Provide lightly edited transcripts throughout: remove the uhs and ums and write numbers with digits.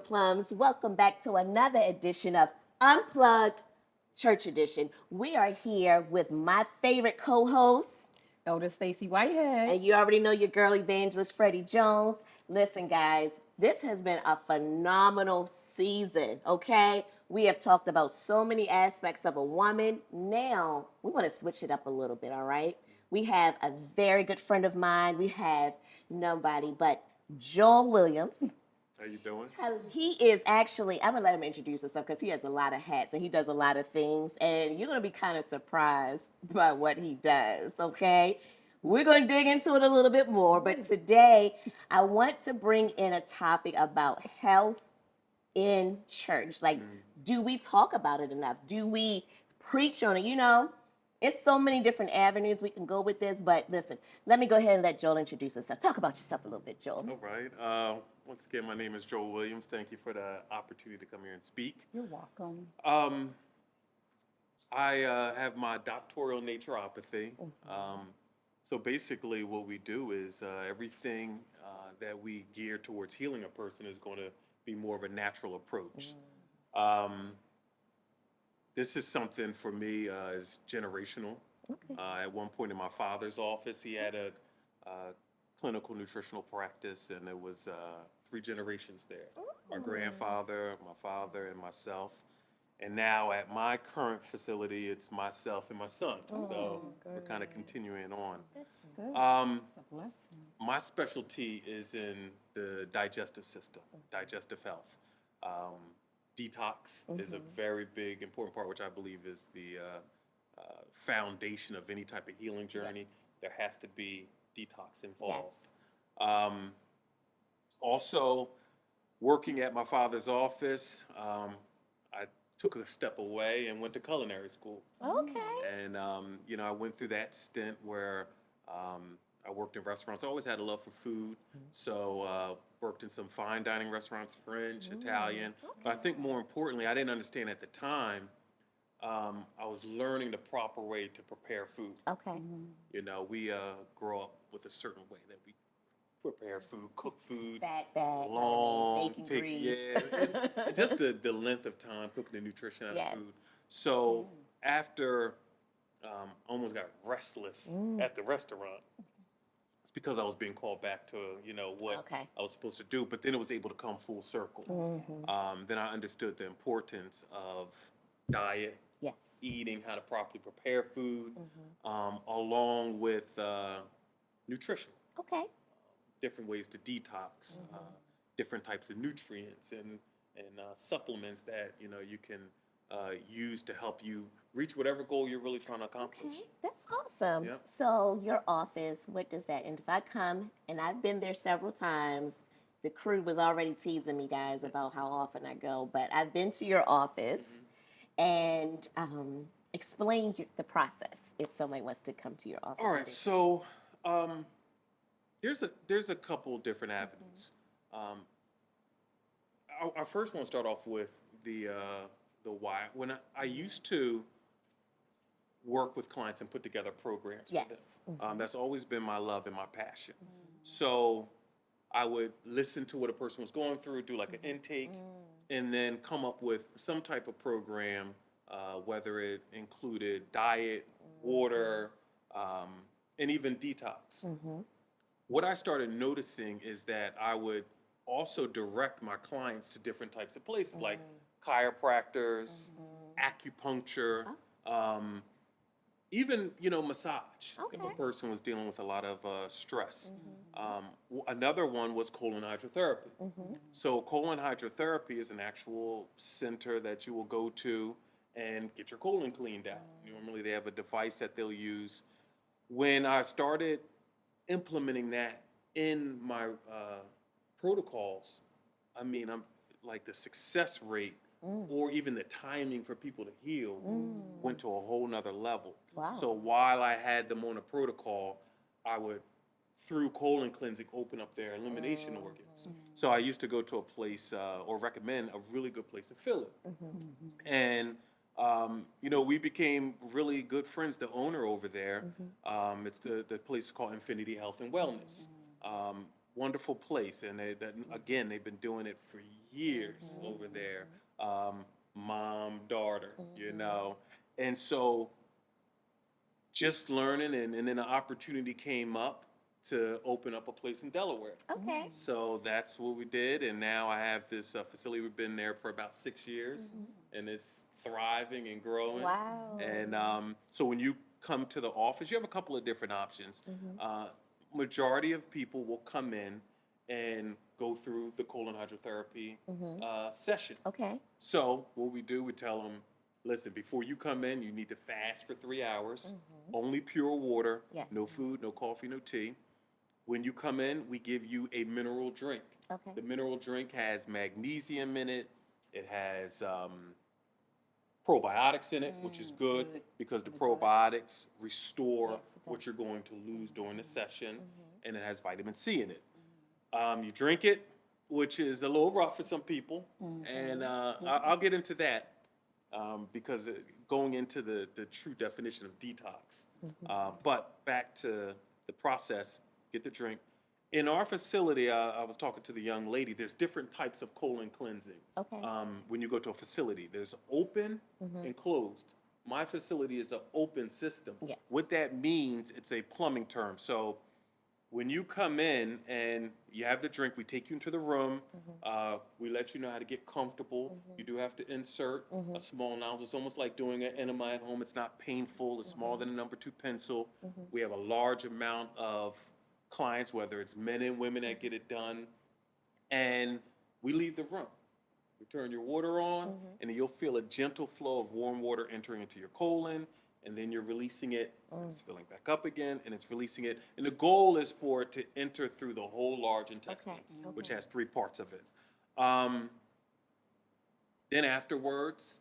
Plums. Welcome back to another edition of Unplugged Church Edition. We are here with my favorite co-host, Elder Stacy Whitehead. and you already know your girl Evangelist, Freddie Jones. Listen, guys, this has been a phenomenal season, okay? We have talked about so many aspects of a woman. Now, we want to switch it up a little bit, all right? We have a very good friend of mine. We have nobody but Joel Williams. How you doing? He is actually, I'm going to let him introduce himself because he has a lot of hats and he does a lot of things. And you're going to be kind of surprised by what he does, okay? We're going to dig into it a little bit more. But today, I want to bring in a topic about health in church. Like, do we talk about it enough? Do we preach on it? You know, it's so many different avenues we can go with this. But listen, let me go ahead and let Joel introduce himself. Talk about yourself a little bit, Joel. All right. Once again, my name is Joel Williams. Thank you for the opportunity to come here and speak. You're welcome. I have my doctoral naturopathy. So basically, what we do is everything that we gear towards healing a person is going to be more of a natural approach. This is something for me is generational. Okay. At one point in my father's office, he had a clinical nutritional practice, and there was 3 generations there. My grandfather, my father, and myself. And now at my current facility, it's myself and my son. So we're kind of continuing on. That's Good. Um, That's a blessing. My specialty is in the digestive system, digestive health. Detox is a very big, important part, which I believe is the foundation of any type of healing journey. There has to be detox involved. Also, working at my father's office, I took a step away and went to culinary school. Okay. And, I went through that stint where I worked in restaurants. I always had a love for food. So worked in some fine dining restaurants, French, Italian. But I think more importantly, I didn't understand at the time, I was learning the proper way to prepare food. Okay. You know, we grow up with a certain way that we prepare food, cook food. Fat bag, Long, bacon grease. and just the length of time cooking the nutrition out Yes. of food. So after almost got restless at the restaurant, it's because I was being called back to what Okay. I was supposed to do. But then it was able to come full circle. Then I understood the importance of diet, Yes. eating, how to properly prepare food, along with nutrition. Okay. Different ways to detox, different types of nutrients and supplements that you can use to help you reach whatever goal you're really trying to accomplish. Okay. That's awesome. Yep. So your office, what does that? And if I come, and I've been there several times, the crew was already teasing me, guys, about how often I go. But I've been to your office and explain the process if somebody wants to come to your office. All right, so there's a couple different avenues. I first want to start off with the why. When I used to work with clients and put together programs for Yes. them, that's always been my love and my passion. So I would listen to what a person was going through, do like an intake, and then come up with some type of program, whether it included diet, water, and even detox. What I started noticing is that I would also direct my clients to different types of places, like chiropractors, acupuncture, even massage if a Okay. person was dealing with a lot of stress. Another one was colon hydrotherapy. So colon hydrotherapy is an actual center that you will go to and get your colon cleaned out. Normally they have a device that they'll use. When I started implementing that in my protocols, I'm like the success rate or even the timing for people to heal went to a whole nother level. Wow. So while I had them on a protocol, I would, through colon cleansing, open up their elimination organs. So I used to go to a place or recommend a really good place to fill it. And we became really good friends. The owner over there, it's the place is called Infinity Health and Wellness. wonderful place, and again, they've been doing it for years over there. Mom, daughter, and so just learning, and then the opportunity came up to open up a place in Delaware. Okay. So that's what we did, and now I have this facility. We've been there for about 6 years, and it's thriving and growing. Wow. And so when you come to the office, you have a couple of different options. Majority of people will come in and go through the colon hydrotherapy session. Okay. So what we do, we tell them, listen, before you come in, you need to fast for 3 hours, only pure water, Yes. no food, no coffee, no tea. When you come in, we give you a mineral drink. Okay. The mineral drink has magnesium in it. It has probiotics in it, which is good because the probiotics restore Yes, it what does. you're going to lose during the session, and it has vitamin C in it. You drink it, which is a little rough for some people, and I'll get into that because going into the true definition of detox. But back to the process, get the drink. In our facility, I was talking to the young lady, there's different types of colon cleansing. Okay. When you go to a facility, there's open and closed. My facility is an open system. Yes. What that means, it's a plumbing term. So when you come in and you have the drink, we take you into the room. We let you know how to get comfortable. You do have to insert a small nozzle. It's almost like doing an enema at home. It's not painful. It's smaller than a number 2 pencil. We have a large amount of clients, whether it's men and women that get it done. And we leave the room. We turn your water on, and then you'll feel a gentle flow of warm water entering into your colon, and then you're releasing it. It's filling back up again, and it's releasing it. And the goal is for it to enter through the whole large intestines, which has 3 parts of it. Then afterwards,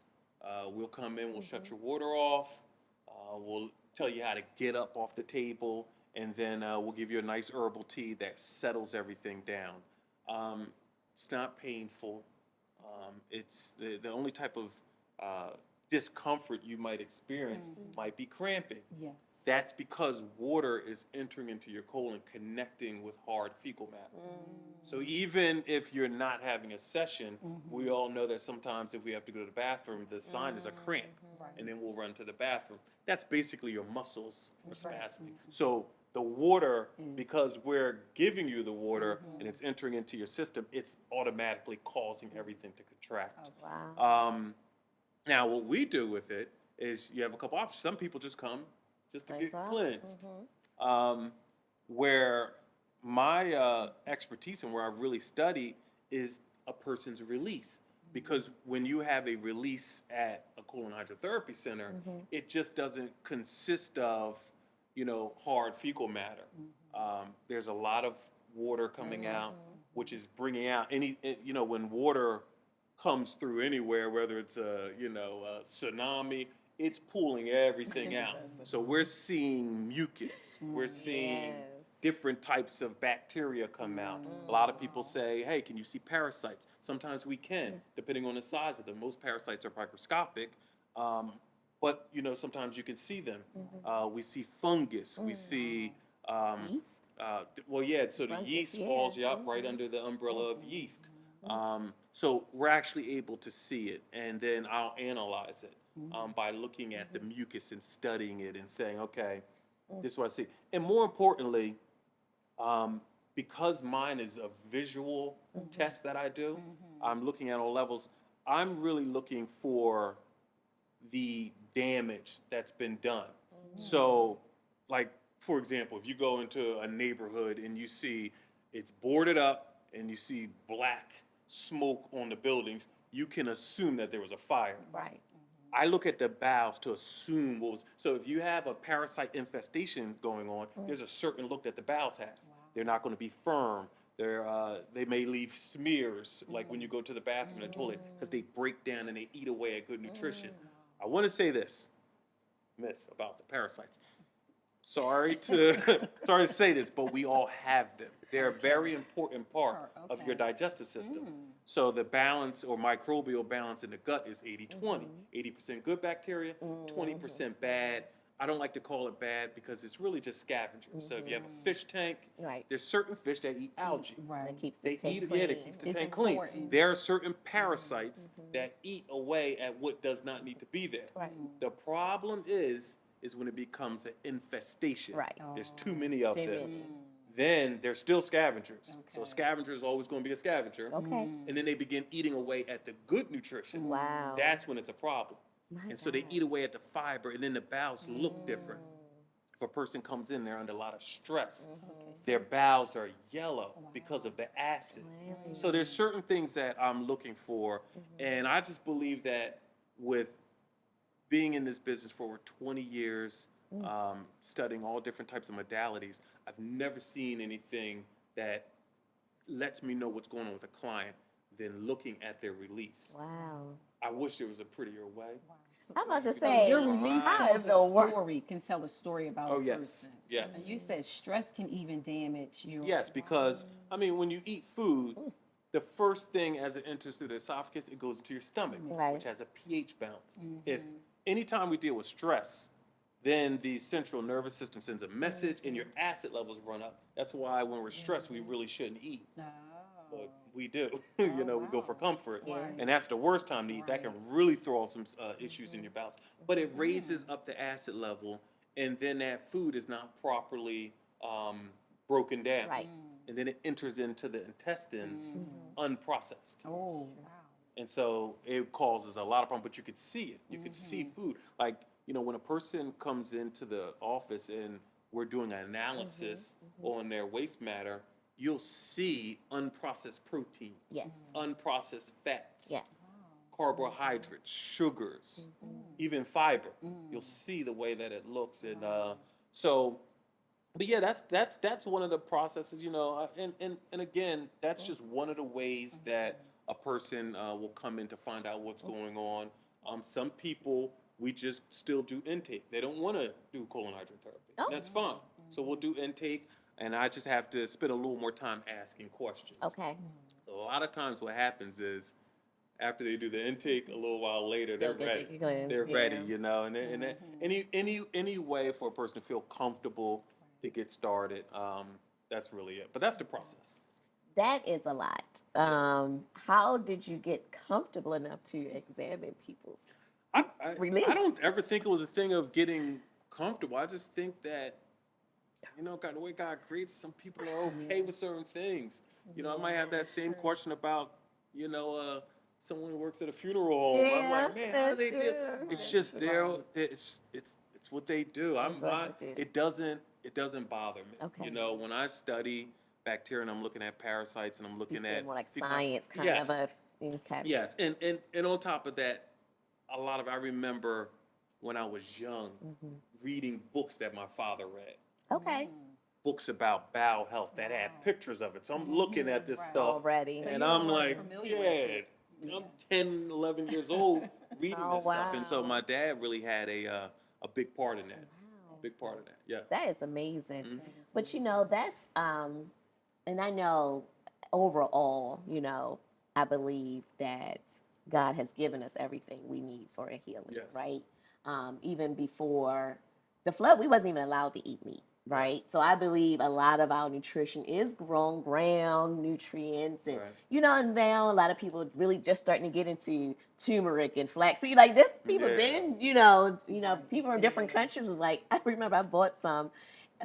we'll come in, we'll shut your water off, we'll tell you how to get up off the table, and then we'll give you a nice herbal tea that settles everything down. It's not painful. It's the only type of discomfort you might experience might be cramping. Yes. That's because water is entering into your colon, connecting with hard fecal matter. So even if you're not having a session, we all know that sometimes if we have to go to the bathroom, the sign is a cramp, and then we'll run to the bathroom. That's basically your muscles are spasming. So the water, because we're giving you the water and it's entering into your system, it's automatically causing everything to contract. Wow. Now, what we do with it is you have a couple options. Some people just come just to Cleanse get out. cleansed. Where my expertise and where I've really studied is a person's release. Because when you have a release at a colon hydrotherapy center, it just doesn't consist of, hard fecal matter. There's a lot of water coming out, which is bringing out when water comes through anywhere, whether it's a tsunami, it's pulling everything out. So we're seeing mucus. We're seeing different types of bacteria come out. A lot of people say, hey, can you see parasites? Sometimes we can, depending on the size of them. Most parasites are microscopic, but sometimes you can see them. We see fungus. We see Yeast? so the Fungus, yeast yeah. falls right under the umbrella of yeast. So we're actually able to see it, and then I'll analyze it by looking at the mucus and studying it and saying, okay, this is what I see. And more importantly, because mine is a visual test that I do, I'm looking at all levels. I'm really looking for the damage that's been done. So, like, for example, if you go into a neighborhood and you see it's boarded up and you see black smoke on the buildings, you can assume that there was a fire. Right. I look at the bowels to assume what was. So if you have a parasite infestation going on, there's a certain look that the bowels have. They're not going to be firm. They may leave smears, like when you go to the bathroom and the toilet, because they break down and they eat away at good nutrition. I want to say this, Miss, about the parasites. Sorry to say this, but we all have them. They're a very important part of your digestive system. So the balance or microbial balance in the gut is 80-20. 80% good bacteria, 20% bad I don't like to call it bad because it's really just scavengers. So if you have a fish tank, Right. there's certain fish that eat algae. Right. That keeps the They tank eat, clean. yeah, that keeps the It's tank clean. important. There are certain parasites that eat away at what does not need to be there. Right. The problem is when it becomes an infestation. Right. There's too many of Too them. many. Then they're still scavengers. So a Okay. scavenger is always going to be a scavenger. Okay. And then they begin eating away at the good nutrition. Wow. That's when it's a problem. My And so they God. eat away at the fiber, and then the bowels look different. If a person comes in, they're under a lot of stress. Their bowels are yellow because of the acid. So there's certain things that I'm looking for, and I just believe that with being in this business for over 20 years, studying all different types of modalities, I've never seen anything that lets me know what's going on with a client than looking at their release. Wow. I wish there was a prettier way. I'm about to So say, your release how tells is the work? can tell a story about Oh, a yes. person. Yes. And you said stress can even damage your. Yes, because I mean, when you eat food, the first thing as it enters through the esophagus, it goes into your stomach, Right. which has a pH balance. If anytime we deal with stress, then the central nervous system sends a message, and your acid levels run up. That's why when we're stressed, we really shouldn't eat, No. but we do. You know, we go for comfort, Right. and that's the worst time to eat. That can really throw off some issues in your bowels. But it raises up the acid level, and then that food is not properly broken down. Right. And then it enters into the intestines unprocessed. Oh, wow. And so it causes a lot of problems, but you could see it. You could see food. Like, you know, when a person comes into the office and we're doing an analysis on their waste matter, you'll see unprocessed protein, Yes. unprocessed fats, Yes. carbohydrates, sugars, even fiber. You'll see the way that it looks. And so, but yeah, that's one of the processes, you know, and again, that's just one of the ways that a person will come in to find out what's going on. Some people, we just still do intake. They don't want to do colon hydrotherapy. Oh. That's fine. So we'll do intake, and I just have to spend a little more time asking questions. Okay. A lot of times what happens is after they do the intake, a little while later, they're They'll get ready. the cleanse, They're yeah. ready, you know, and any way for a person to feel comfortable to get started, that's really it. But that's the process. That is a lot. How did you get comfortable enough to examine people's? I Release. don't ever think it was a thing of getting comfortable. I just think that, you know, the way God creates, some people are okay with certain things. You know, I might have that same question about, you know, someone who works at a funeral home. I'm like, man, how do they do? It's just it's what they do. It doesn't bother me. Okay. You know, when I study bacteria and I'm looking at parasites and I'm You looking said at more like people- science kind Yes. of a. Okay. Yes, and on top of that, I remember when I was young reading books that my father read. Okay. Books about bowel health that had pictures of it. So I'm looking at this stuff Already. So and you I'm were like, familiar with yeah, it. I'm 10, 11 years old reading Oh, this stuff. And so wow. my dad really had a big part in that. Wow. Big part of that, yeah. That is amazing. Mhm. But you know, that's and I know overall, you know, I believe that God has given us everything we need for a healing, Yes. right? Even before the flood, we wasn't even allowed to eat meat, right? So I believe a lot of our nutrition is grown ground nutrients, and Right. you know, now a lot of people really just starting to get into turmeric and flaxseed. Like this, people Yeah. been, you know, people from different countries was like, I remember I bought some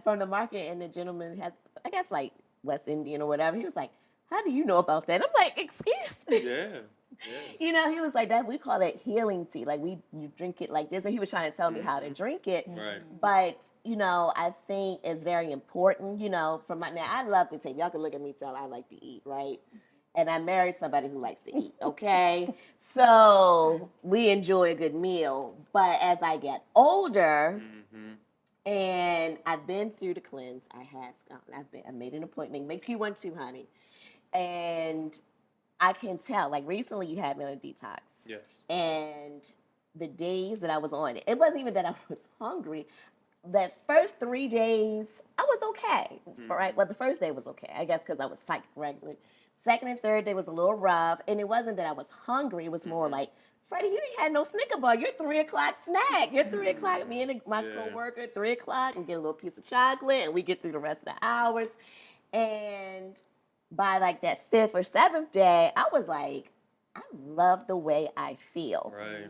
from the market, and the gentleman had, I guess, like West Indian or whatever. He was like, "How do you know about that?" I'm like, "Excuse me." Yeah. You know, he was like that. We call it healing tea. Like you drink it like this, and he was trying to tell me how to drink it. Right. But you know, I think it's very important. You know, for my now, I love to take. Y'all can look at me, tell I like to eat, right? And I married somebody who likes to eat. Okay, so we enjoy a good meal. But as I get older, and I've been through the cleanse, I made an appointment. Make Pt1 too, honey, and I can tell, like recently you had me on a detox. Yes. And the days that I was on it, it wasn't even that I was hungry. that first 3 days, I was okay. Right? Well, the first day was okay, I guess, because I was psyched regularly. Second and third day was a little rough, and it wasn't that I was hungry. It was more like, Freddie, you ain't had no Snicker bar. Your 3 o'clock snack. Your 3 o'clock. Me and my coworker, 3 o'clock, and get a little piece of chocolate, and we get through the rest of the hours. And by like that fifth or seventh day, I was like, I love the way I feel. Right.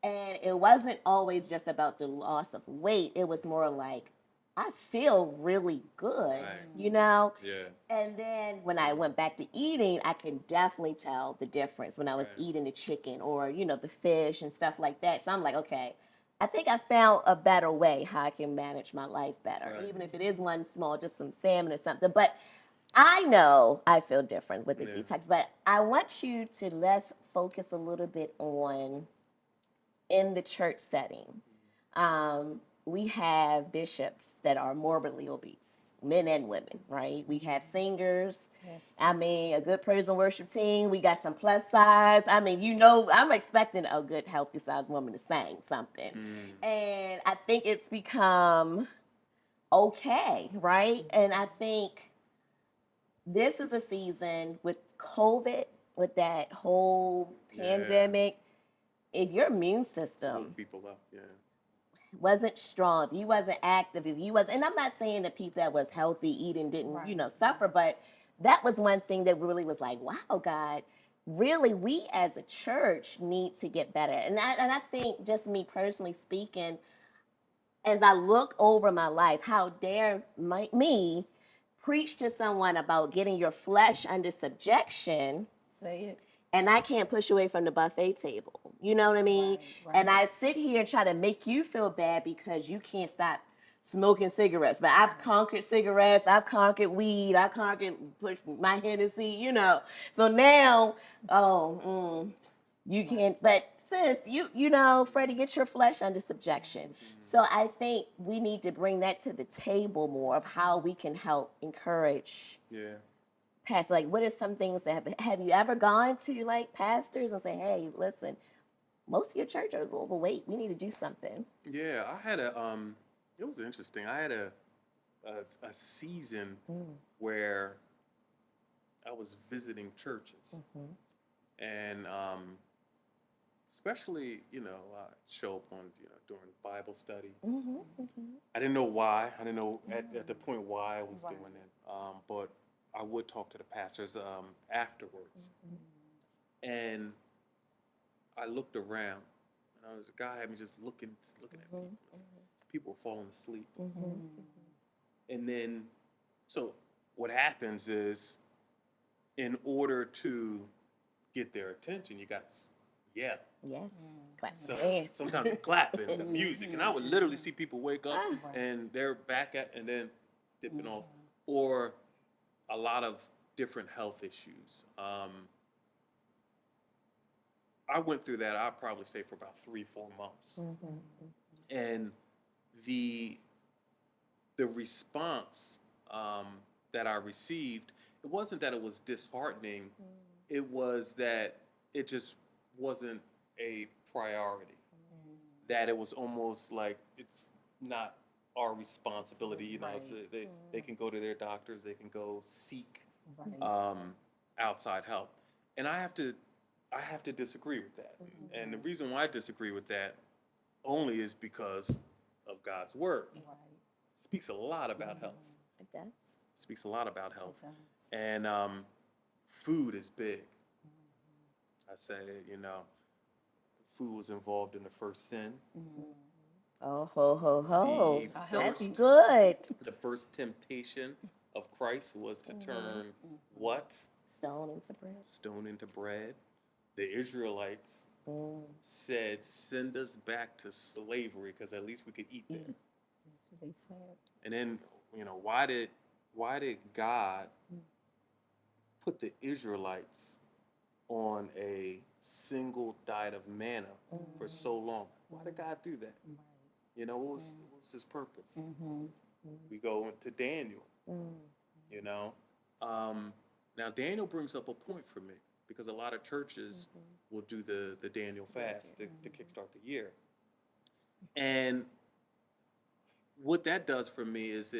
And it wasn't always just about the loss of weight. It was more like, I feel really good, Right. you know? Yeah. And then when I went back to eating, I can definitely tell the difference when I was Right. eating the chicken or, the fish and stuff like that. So I'm like, okay, I think I found a better way how I can manage my life better, Right. even if it is one small, just some salmon or something. But I know I feel different with the detox, but I want you to let's focus a little bit on in the church setting. We have bishops that are morbidly obese, men and women, right? We have singers. Yes. I mean, a good praise and worship team. We got some plus size. I mean, I'm expecting a good, healthy size woman to sing something. And I think it's become okay, right? And I think this is a season with COVID, with that whole pandemic. If your immune system Woke people up. Yeah. wasn't strong, if you wasn't active, if you was, and I'm not saying that people that was healthy eating didn't, suffer, but that was one thing that really was like, wow, God, really, we as a church need to get better. And I think, just me personally speaking, as I look over my life, how dare me preach to someone about getting your flesh under subjection, Say it. and I can't push away from the buffet table. You know what I mean? Right. And I sit here and try to make you feel bad because you can't stop smoking cigarettes. But I've conquered cigarettes, I've conquered weed, I've conquered push my Hennessy, So now, you can't. But sis, Freddie, get your flesh under subjection. So I think we need to bring that to the table more of how we can help encourage. Yeah. Pastor, like, what are some things that have you ever gone to like pastors and say, hey, listen, most of your church are overweight. We need to do something. Yeah. I had it was interesting. I had a season where I was visiting churches, and especially, I show up on, during Bible study. I didn't know why. I didn't know at the point why I was doing it. But I would talk to the pastors afterwards. And I looked around, and the guy had me just looking at people. People were falling asleep. And then, so what happens is, in order to get their attention, you got to yell. Yes. Clap So hands. sometimes the clapping, the music, and I would literally see people wake up and they're back at, and then dipping off, or a lot of different health issues. I went through that, I'd probably say, for about 3-4 months. And the response that I received, it wasn't that it was disheartening, it was that it just wasn't a priority. That it was almost like it's not our responsibility. They can go to their doctors, they can go seek outside help. And I have to disagree with that. And the reason why I disagree with that only is because of God's word. It speaks a lot about health. It does. It speaks a lot about health. And food is big. I say, food was involved in the first sin. Oh, ho. The That's first- good. The first temptation of Christ was to turn what? Stone into bread. Stone into bread. The Israelites said, send us back to slavery because at least we could eat there. That's what they said. And then, why did God put the Israelites on a single diet of manna for so long? Why did God do that? What was his purpose? We go into Daniel. Now Daniel brings up a point for me because a lot of churches will do the Daniel fast to kickstart the year. And what that does for me is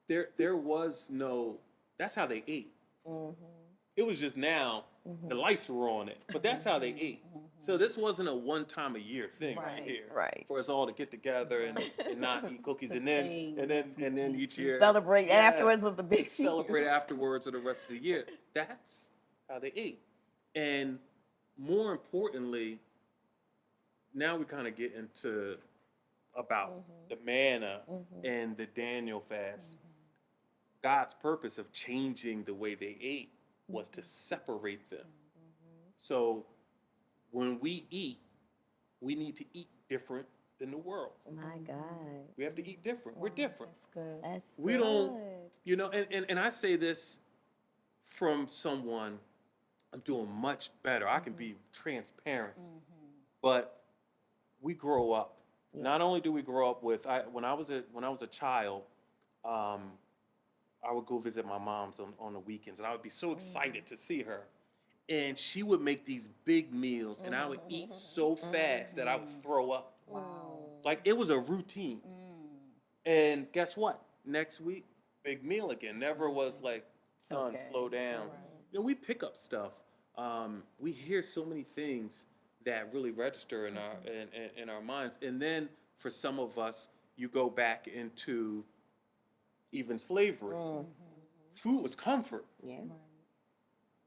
there was no, that's how they ate. It was just now the lights were on it, but that's how they ate. So this wasn't a one time a year thing right here, Right. for us all to get together and not eat cookies, and then each year Celebrate afterwards with the big celebrate afterwards or the rest of the year. That's how they ate, and more importantly, now we kind of get into about the manna and the Daniel fast. God's purpose of changing the way they ate was to separate them. So when we eat, we need to eat different than the world. My God. We have to eat different. We're different. That's good. That's We good. don't, you know, and I say this from someone, I'm doing much better. I can be transparent. But we grow up. Not only do we grow up with, when I was a child, I would go visit my mom's on the weekends, and I would be so excited to see her. And she would make these big meals, and I would eat so fast that I would throw up. Wow. Like, it was a routine. And guess what? Next week, big meal again. Never was like, son, slow down. You know, we pick up stuff. We hear so many things that really register in our minds. And then for some of us, you go back into even slavery. Food was comfort. Yeah.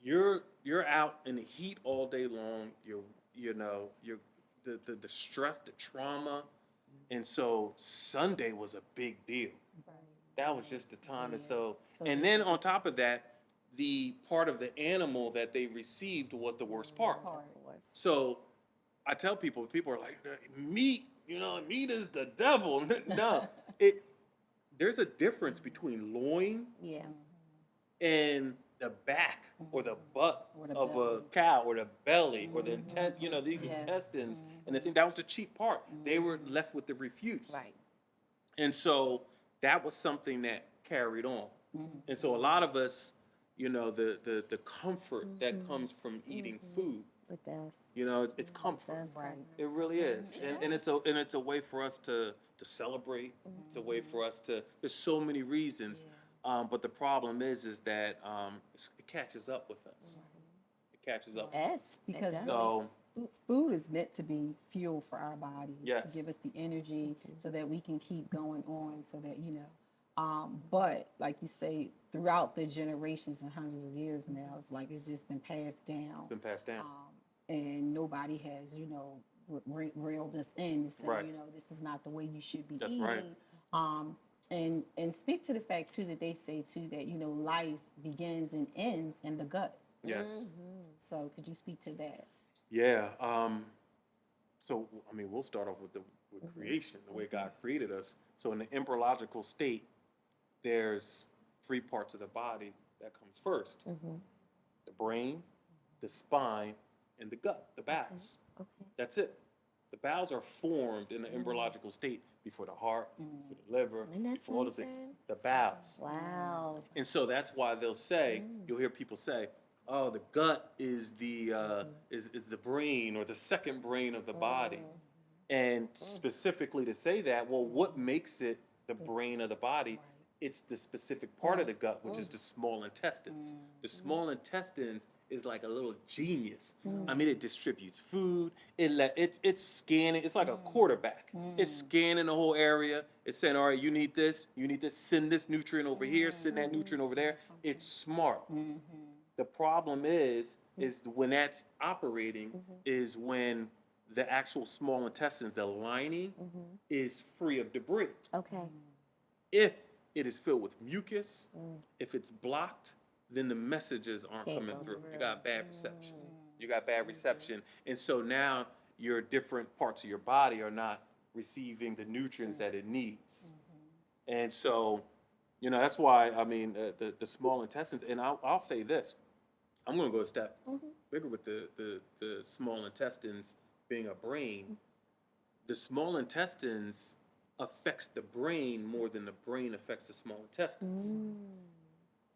You're out in the heat all day long. You're the stress, the trauma, and so Sunday was a big deal. That was just the time, and then on top of that, the part of the animal that they received was the worst part. So I tell people are like, meat, meat is the devil. No, there's a difference between loin and the back or the butt of a cow or the belly or the these intestines. And I think that was the cheap part. They were left with the refuse. Right. And so that was something that carried on. And so a lot of us, the comfort that comes from eating food, It does. it's comfort. Right. It really is, and it's a way for us to celebrate. It's a way for us to. There's so many reasons, but the problem is that it catches up with us. It catches up. Yes. Because So food is meant to be fuel for our bodies, Yes. to give us the energy so that we can keep going on, so that but like you say, throughout the generations and hundreds of years now, it's like it's just been passed down. been passed down. And nobody has, reeled us in and said, Right. This is not the way you should be That's eating. right. And speak to the fact too that they say too that life begins and ends in the gut. Yes. So could you speak to that? Yeah. So we'll start off with creation, the way God created us. So in the embryological state, there's 3 parts of the body that comes first: the brain, the spine, and the gut, the bowels. Okay. That's it. The bowels are formed in the embryological state before the heart, before the liver, Isn't that before all those things. something? The bowels. Wow. And so that's why they'll say, you'll hear people say, "Oh, the gut is the is the brain or the second brain of the body," and specifically to say that, well, what makes it the brain of the body? It's the specific part of the gut, which is the small intestines. The small intestines is like a little genius. It distributes food. It's scanning. It's like a quarterback. It's scanning the whole area. It's saying, all right, you need this. Send this nutrient over here. Send that nutrient over there. It's smart. The problem is when that's operating is when the actual small intestines, the lining, is free of debris. Okay. If it is filled with mucus, if it's blocked, then the messages aren't Can't coming go through. through. You got bad reception. You got bad reception. And so now your different parts of your body are not receiving the nutrients that it needs. And so, that's why, the small intestines, and I'll say this, I'm going to go a step bigger with the small intestines being a brain. The small intestines affects the brain more than the brain affects the small intestines.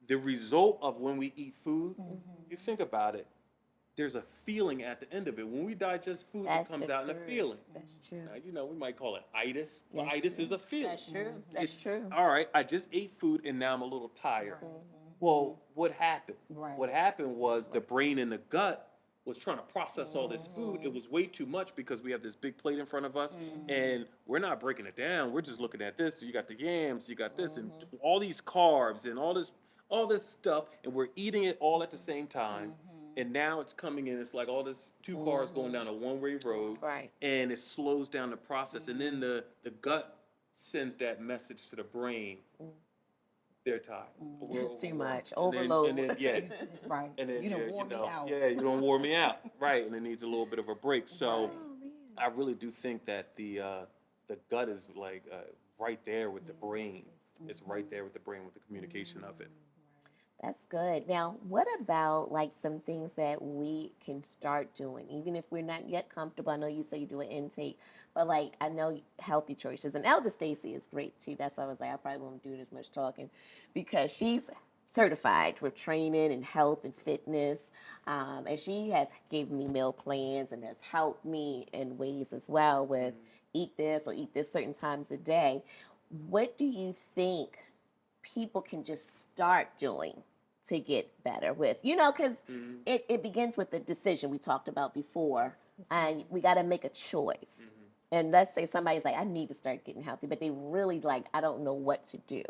The result of when we eat food, you think about it, there's a feeling at the end of it. When we digest food, That's it comes the out in a truth. feeling. That's true. Now, you know, we might call it itis. But That's itis true. is a feeling. That's true. That's It's, true. all right, I just ate food and now I'm a little tired. Well, what happened? Right. What happened was the brain and the gut was trying to process all this food. It was way too much because we have this big plate in front of us and we're not breaking it down. We're just looking at this. You got the yams, you got this, and all these carbs and all this stuff, and we're eating it all at the same time. And now it's coming in, it's like all this two cars going down a one-way road. Right. And it slows down the process. And then the gut sends that message to the brain. They're tired. We're It's too overwhelmed. much. And then- Overload. and then, yeah. Right. And then You don't yeah, wore me out. Yeah, you don't wore me out. Right. And it needs a little bit of a break. So I really do think that the gut is like right there with the brain. It's right there with the brain with the communication of it. That's good. Now, what about like some things that we can start doing, even if we're not yet comfortable? I know you say you do an intake, but like I know healthy choices. And Elder Stacy is great too. That's why I was like, I probably won't do this much talking, because she's certified with training and health and fitness, and she has given me meal plans and has helped me in ways as well with eat this or eat this certain times a day. What do you think people can just start doing to get better with, because it begins with the decision we talked about before, and we got to make a choice. And let's say somebody's like, I need to start getting healthy, but they really like, I don't know what to do.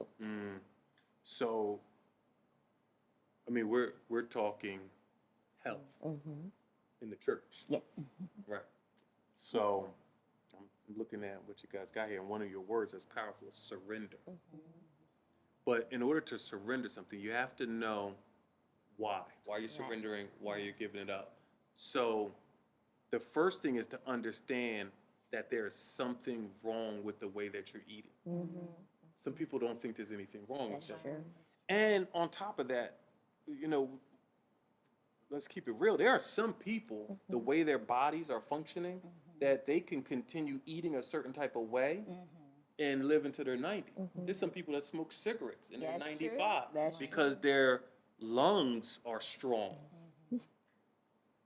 So, I mean, we're talking health in the church. Yes. Right. So I'm looking at what you guys got here, and one of your words that's powerful is surrender. But in order to surrender something, you have to know why. Why you're surrendering, why you're giving it up. So the first thing is to understand that there is something wrong with the way that you're eating. Some people don't think there's anything wrong with That's that. true. And on top of that, let's keep it real. There are some people, the way their bodies are functioning, that they can continue eating a certain type of way and live into their 90. There's some people that smoke cigarettes and they're That's true. 95 That's because their lungs are strong.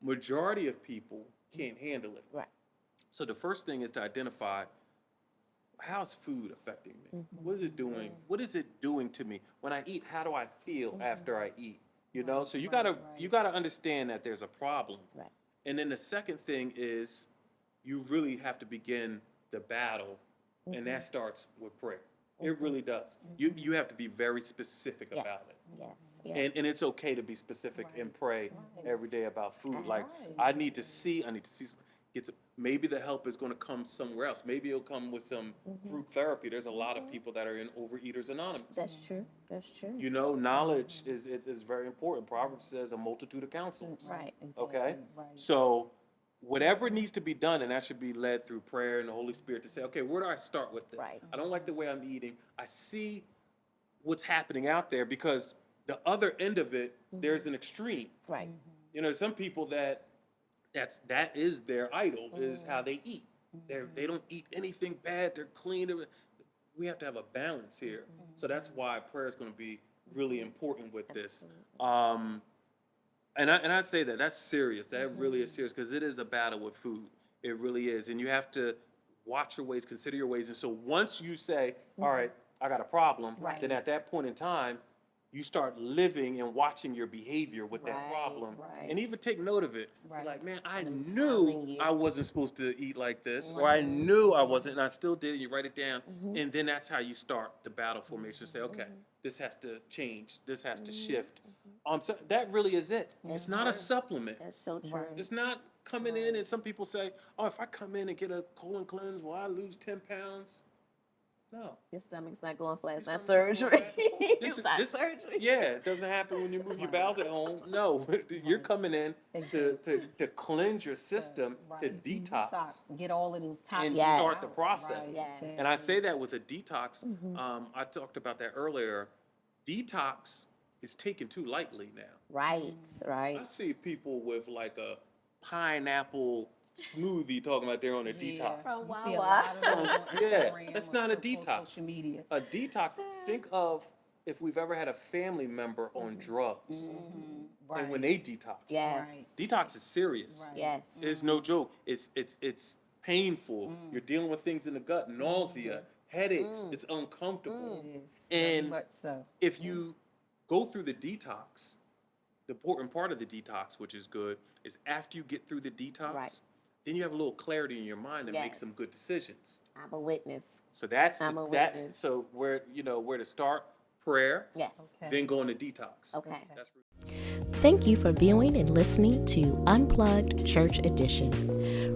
Majority of people can't handle it. Right. So the first thing is to identify, how's food affecting me? What is it doing? What is it doing to me? When I eat, how do I feel after I eat? So you gotta understand that there's a problem. Right. And then the second thing is you really have to begin the battle, and that starts with prayer. It really does. You have to be very specific Yes. about it. Yes. And it's okay to be specific and pray every day about food. Like, I need to see, maybe the help is going to come somewhere else. Maybe it'll come with some group therapy. There's a lot of people that are in Overeaters Anonymous. That's true. That's true. Knowledge is very important. Proverbs says a multitude of counsels. Right. Okay? Right. So whatever needs to be done, and that should be led through prayer and the Holy Spirit to say, okay, where do I start with this? Right. I don't like the way I'm eating. I see what's happening out there, because the other end of it, there's an extreme. Right. Some people that is their idol, is how they eat. They don't eat anything bad. They're clean. We have to have a balance here. So that's why prayer is going to be really important with this. And I say that's serious. That really is serious, because it is a battle with food. It really is. And you have to watch your ways, consider your ways. And so once you say, all right, I got a problem, Right. then at that point in time, you start living and watching your behavior with that Right, problem. right. And even take note of it. Right. Like, man, I telling knew you. I wasn't supposed to eat like this, or I knew I wasn't, and I still did. And you write it down. And then that's how you start the battle formation. Say, okay, this has to change. This has to shift. So that really is it. It's not a supplement. That's so true. It's not coming in, and some people say, oh, if I come in and get a colon cleanse, will I lose 10 pounds? No. Your stomach's not going flat. It's not stomach's not surgery. going flat. It's not surgery. Yeah, it doesn't happen when you move your bowels at home. No, you're coming in to cleanse your system, to detox, Get all of those toxins and Yes. start the out. process. Right. Yes. And I say that with a detox. I talked about that earlier. Detox is taken too lightly now. Right. Right. I see people with like a pineapple smoothie talking about they're on a Yeah. detox. From You see a Wawa. lot of them on Yeah, Instagram that's or not a social detox. Social media. A detox, think of if we've ever had a family member on drugs Right. and when they detox. Yes. Right. Detox is serious. Right. Yes. It's no joke. It's painful. You're dealing with things in the gut, nausea, headaches. It's uncomfortable. It is. Very And much so. if you go through the detox, the important part of the detox, which is good, is after you get through the detox, Right. then you have a little clarity in your mind and make Yes. some good decisions. I'm a witness. So that's I'm a that. witness. So where to start prayer, Yes. Okay. then go into detox. Okay. That's Thank you for viewing and listening to Unplugged Church Edition.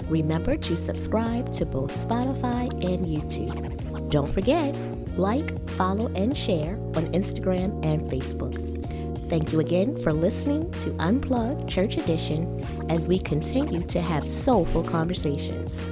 Remember to subscribe to both Spotify and YouTube. Don't forget, like, follow, and share on Instagram and Facebook. Thank you again for listening to Unplugged Church Edition as we continue to have soulful conversations.